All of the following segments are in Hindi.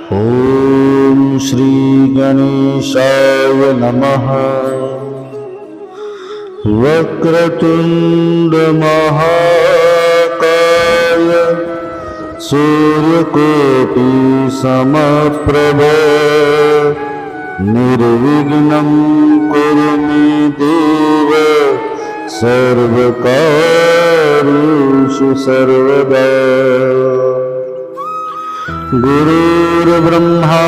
ओम श्री गणेशाय नमः। वक्रतुंड महाकाय सूर्यकोटि समप्रभ निर्विघ्नं कुरु मे देव सर्वकार्येषु सर्वदा। गुरुर्ब्रह्मा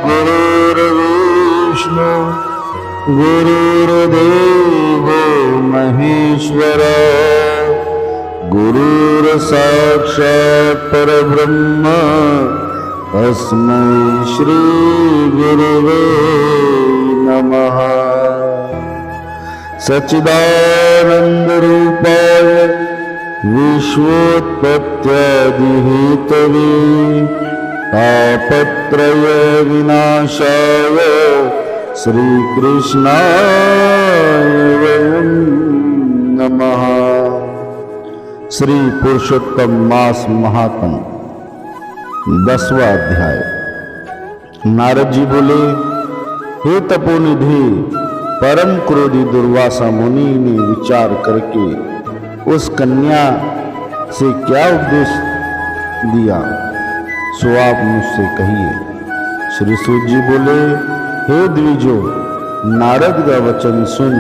गुरुर्विष्णु गुरुर्देवो महेश्वर गुरुर्साक्षात् परब्रह्म तस्मै श्री गुरुवे नमः। सच्चिदानंद रूपाय विश्वोत्पत्त्यादिहेतवे तापत्रय विनाशाय श्रीकृष्णाय वयं नमः। श्री पुरुषोत्तम मास महात्म 10वां अध्याय। नारद जी बोले, हे तपोनिधि, परम क्रोधी दुर्वासा मुनि ने विचार करके उस कन्या से क्या उपदेश दिया, सो आप मुझसे कहिए। श्री सूत जी बोले, हे द्विजो, नारद का वचन सुन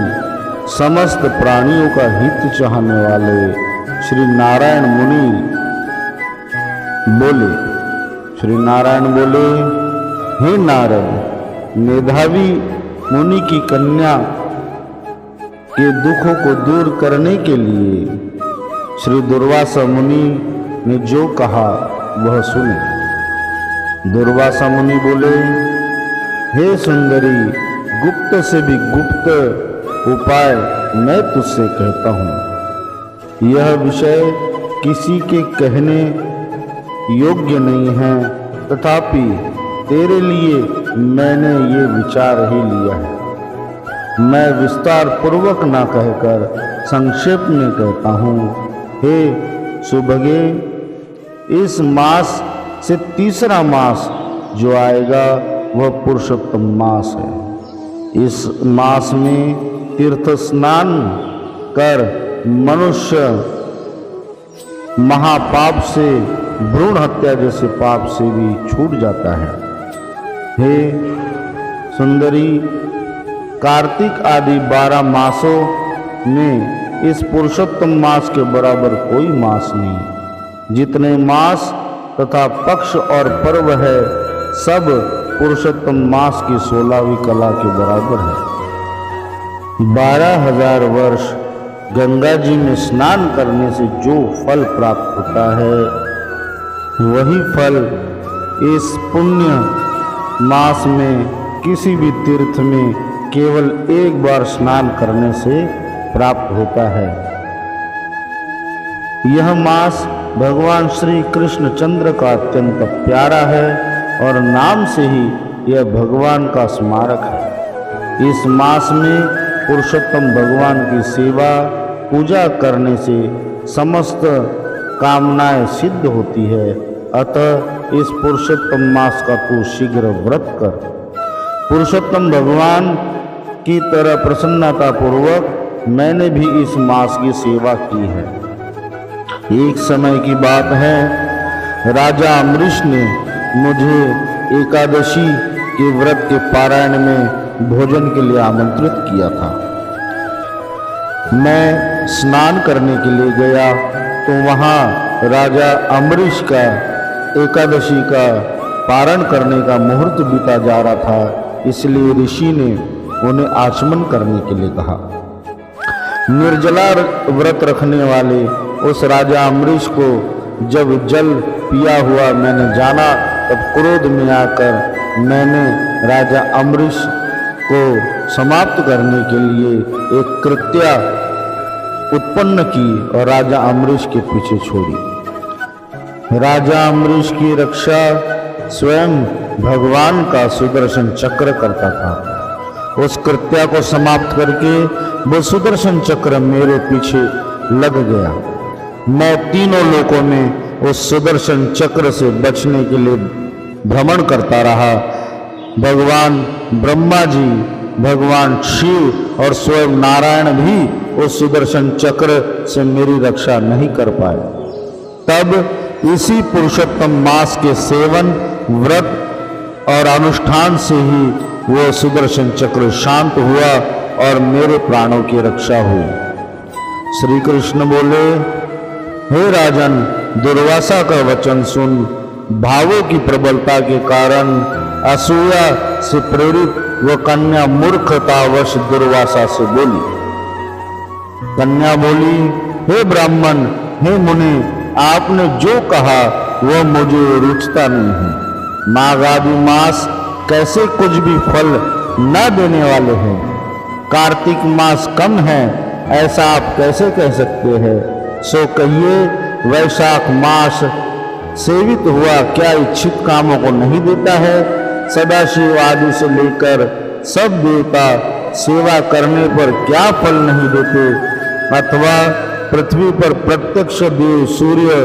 समस्त प्राणियों का हित चाहने वाले श्री नारायण मुनि बोले। श्री नारायण बोले, हे नारद, मेधावी मुनि की कन्या के दुखों को दूर करने के लिए श्री दुर्वासा मुनि ने जो कहा वह सुने। दुर्वासा मुनि बोले, हे सुंदरी, गुप्त से भी गुप्त उपाय मैं तुझसे कहता हूँ। यह विषय किसी के कहने योग्य नहीं है, तथापि तेरे लिए मैंने ये विचार ही लिया है। मैं विस्तार पूर्वक ना कहकर संक्षेप में कहता हूँ। हे सुभगे, इस मास से तीसरा मास जो आएगा वह पुरुषोत्तम मास है। इस मास में तीर्थ स्नान कर मनुष्य महापाप से, भ्रूण हत्या जैसे पाप से भी छूट जाता है। हे सुंदरी, कार्तिक आदि 12 मासों में इस पुरुषोत्तम मास के बराबर कोई मास नहीं। जितने मास तथा पक्ष और पर्व है सब पुरुषोत्तम मास की 16वीं कला के बराबर है। 12,000 वर्ष गंगा जी में स्नान करने से जो फल प्राप्त होता है वही फल इस पुण्य मास में किसी भी तीर्थ में केवल एक बार स्नान करने से प्राप्त होता है। यह मास भगवान श्री कृष्ण चंद्र का अत्यंत प्यारा है और नाम से ही यह भगवान का स्मारक है। इस मास में पुरुषोत्तम भगवान की सेवा पूजा करने से समस्त कामनाएं सिद्ध होती है। अतः इस पुरुषोत्तम मास का तू शीघ्र व्रत कर। पुरुषोत्तम भगवान की तरह प्रसन्नता पूर्वक मैंने भी इस मास की सेवा की है। एक समय की बात है, राजा अम्बरीश ने मुझे एकादशी के व्रत के पारायण में भोजन के लिए आमंत्रित किया था। मैं स्नान करने के लिए गया तो वहाँ राजा अम्बरीश का एकादशी का पारण करने का मुहूर्त बीता जा रहा था, इसलिए ऋषि ने उन्हें आचमन करने के लिए कहा। निर्जला व्रत रखने वाले उस राजा अम्बरीश को जब जल पिया हुआ मैंने जाना, तब क्रोध में आकर मैंने राजा अम्बरीश को समाप्त करने के लिए एक कृत्या उत्पन्न की और राजा अम्बरीश के पीछे छोड़ी। राजा अम्बरीश की रक्षा स्वयं भगवान का सुदर्शन चक्र करता था। उस कृत्या को समाप्त करके वो सुदर्शन चक्र मेरे पीछे लग गया। मैं तीनों लोकों में उस सुदर्शन चक्र से बचने के लिए भ्रमण करता रहा। भगवान ब्रह्मा जी, भगवान शिव और स्वयं नारायण भी उस सुदर्शन चक्र से मेरी रक्षा नहीं कर पाए। तब इसी पुरुषोत्तम मास के सेवन, व्रत और अनुष्ठान से ही वो सुदर्शन चक्र शांत हुआ और मेरे प्राणों की रक्षा हुई। श्री कृष्ण बोले, हे राजन, दुर्वासा का वचन सुन। भावों की प्रबलता के कारण असूया से प्रेरित वह कन्या मूर्खतावश दुर्वासा से बोली। कन्या बोली, हे ब्राह्मण, हे मुनि, आपने जो कहा वह मुझे रुचता नहीं है। माघ आदि मास कैसे कुछ भी फल न देने वाले हैं? कार्तिक मास कम है, ऐसा आप कैसे कह सकते हैं? सो कहिए, वैशाख मास सेवित हुआ क्या इच्छित कामों को नहीं देता है? सदाशिव आदि से लेकर सब देवता सेवा करने पर क्या फल नहीं देते? अथवा पृथ्वी पर प्रत्यक्ष देव सूर्य,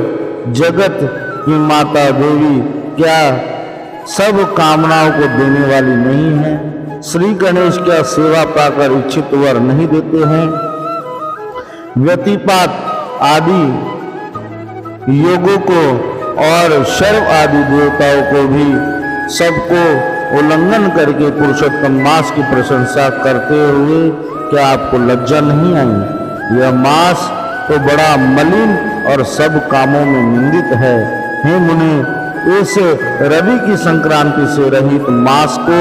जगत की माता देवी क्या सब कामनाओं को देने वाली नहीं है? श्री गणेश क्या सेवा पाकर इच्छित वर नहीं देते हैं? व्यतिपात आदि योगों को और शर्व आदि देवताओं को भी सबको उल्लंघन करके पुरुषोत्तम मास की प्रशंसा करते हुए क्या आपको लज्जा नहीं आई? यह मास तो बड़ा मलिन और सब कामों में निंदित है। हे मुनि, इस रवि की संक्रांति से रहित मास को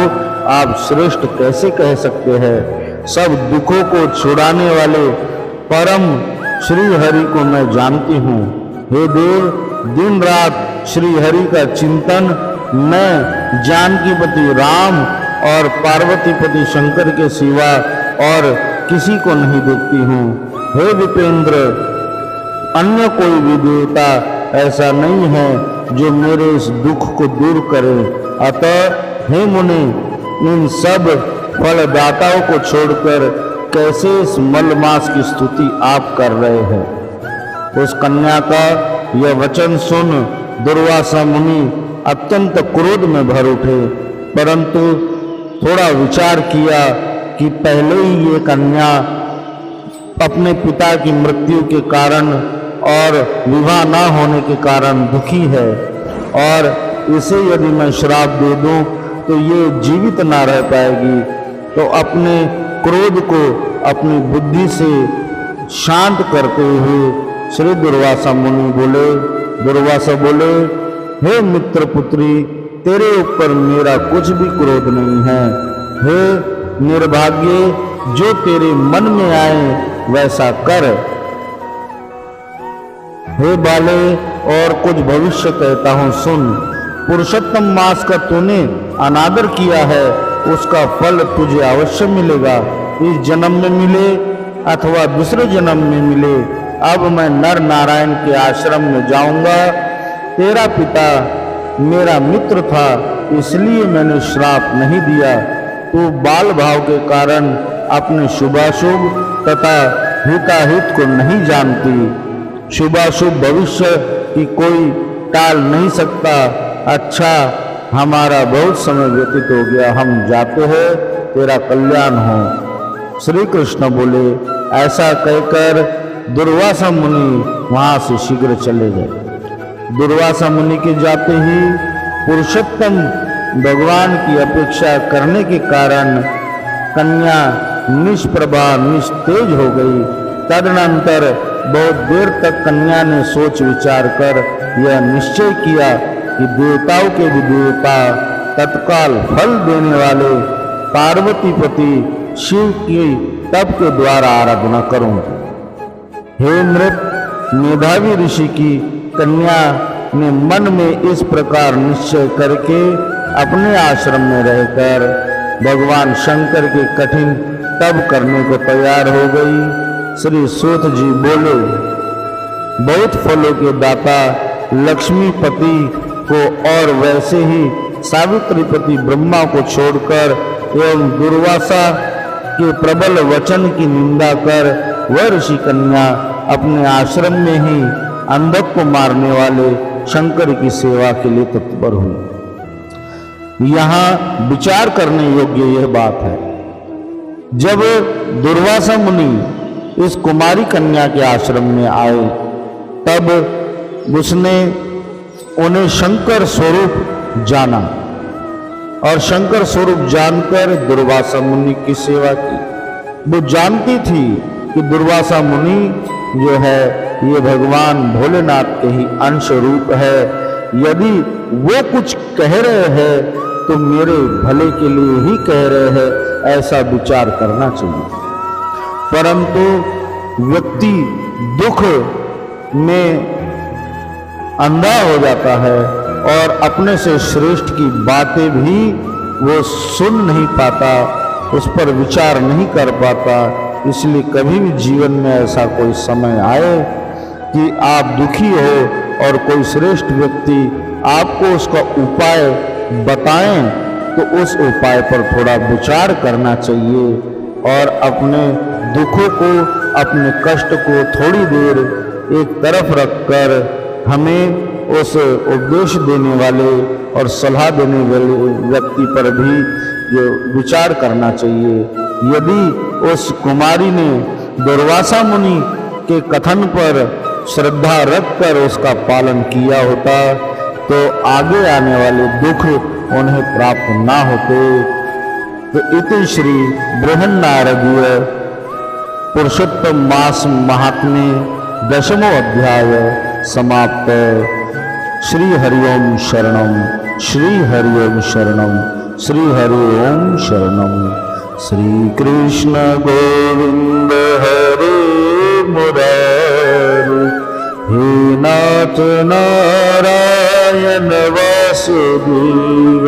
आप श्रेष्ठ कैसे कह सकते हैं? सब दुखों को छुड़ाने वाले परम श्री हरि को मैं जानती हूँ। हे देव, दिन रात श्री हरि का चिंतन मैं जानकीपति राम और पार्वतीपति शंकर के सिवा और किसी को नहीं देखती हूँ। हे विपेंद्र, अन्य कोई भी देवता ऐसा नहीं है जो मेरे इस दुख को दूर करे। अतः हे मुनि, इन सब फलदाताओं को छोड़कर कैसे इस मलमास की स्तुति आप कर रहे हैं? उस कन्या का यह वचन सुन दुर्वासा मुनि अत्यंत क्रोध में भर उठे, परंतु थोड़ा विचार किया कि पहले ही ये कन्या अपने पिता की मृत्यु के कारण और विवाह न होने के कारण दुखी है, और इसे यदि मैं श्राप दे दूं तो ये जीवित ना रह पाएगी। तो अपने क्रोध को अपनी बुद्धि से शांत करते हुए श्री दुर्वासा मुनि बोले, दुर्वासा बोले, हे मित्र पुत्री, तेरे ऊपर मेरा कुछ भी क्रोध नहीं है। हे निर्भाग्य, जो तेरे मन में आए वैसा कर। हे बाले, और कुछ भविष्य कहता हूँ सुन। पुरुषोत्तम मास का तूने अनादर किया है, उसका फल तुझे अवश्य मिलेगा। इस जन्म में मिले अथवा दूसरे जन्म में मिले, अब मैं नर नारायण के आश्रम में जाऊंगा। तेरा पिता मेरा मित्र था, इसलिए मैंने श्राप नहीं दिया। तू बाल भाव के कारण अपने शुभाशुभ तथा हिताहित को नहीं जानती। शुभाशुभ भविष्य की कोई टाल नहीं सकता। अच्छा, हमारा बहुत समय व्यतीत हो गया, हम जाते हैं, तेरा कल्याण हो। श्री कृष्ण बोले। ऐसा कहकर दुर्वासा मुनि वहां से शीघ्र चले गए। दुर्वासा मुनि के जाते ही पुरुषोत्तम भगवान की अपेक्षा करने के कारण कन्या निष्प्रभा निस्तेज हो गई। तदनंतर बहुत देर तक कन्या ने सोच विचार कर यह निश्चय किया कि देवताओं के भी देवता, तत्काल फल देने वाले पार्वतीपति शिव की तप के द्वारा आराधना करूं। हे मृत, मेधावी ऋषि की कन्या ने मन में इस प्रकार निश्चय करके अपने आश्रम में रहकर भगवान शंकर के कठिन तप करने को तैयार हो गई। श्री सूत जी बोले, बहुत फलों के दाता लक्ष्मीपति को और वैसे ही सावित्रीपति ब्रह्मा को छोड़कर एवं दुर्वासा के प्रबल वचन की निंदा कर वह ऋषि कन्या अपने आश्रम में ही अंधक को मारने वाले शंकर की सेवा के लिए तत्पर हुई। यहाँ विचार करने योग्य यह बात है, जब दुर्वासा मुनि इस कुमारी कन्या के आश्रम में आए तब उसने उन्हें शंकर स्वरूप जाना और शंकर स्वरूप जानकर दुर्वासा मुनि की सेवा की। वो जानती थी कि दुर्वासा मुनि जो है ये भगवान भोलेनाथ के ही अंश रूप है, यदि वो कुछ कह रहे हैं तो मेरे भले के लिए ही कह रहे हैं, ऐसा विचार करना चाहिए। परंतु व्यक्ति दुख में अंधा हो जाता है और अपने से श्रेष्ठ की बातें भी वो सुन नहीं पाता, उस पर विचार नहीं कर पाता। इसलिए कभी भी जीवन में ऐसा कोई समय आए कि आप दुखी हो और कोई श्रेष्ठ व्यक्ति आपको उसका उपाय बताएं तो उस उपाय पर थोड़ा विचार करना चाहिए और अपने दुखों को, अपने कष्ट को थोड़ी देर एक तरफ रखकर हमें उस उपदेश देने वाले और सलाह देने वाले व्यक्ति पर भी जो विचार करना चाहिए। यदि उस कुमारी ने दुर्वासा मुनि के कथन पर श्रद्धा रखकर उसका पालन किया होता तो आगे आने वाले दुख उन्हें प्राप्त ना होते। तो इति श्री बृहन्नारदीय पुरुषोत्तम मास महात्म्य 10वां अध्याय समाप्त। श्री हरिओम शरणम, श्री हरिओम शरणम, श्री हरिओम शरणम। श्री कृष्ण गोविंद हरे मुरारी, हे नाथ नारायण वासुदेव।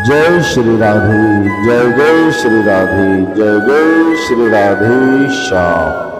जय श्री राधे, जय जय श्री राधे, जय जय श्री राधे श्याम।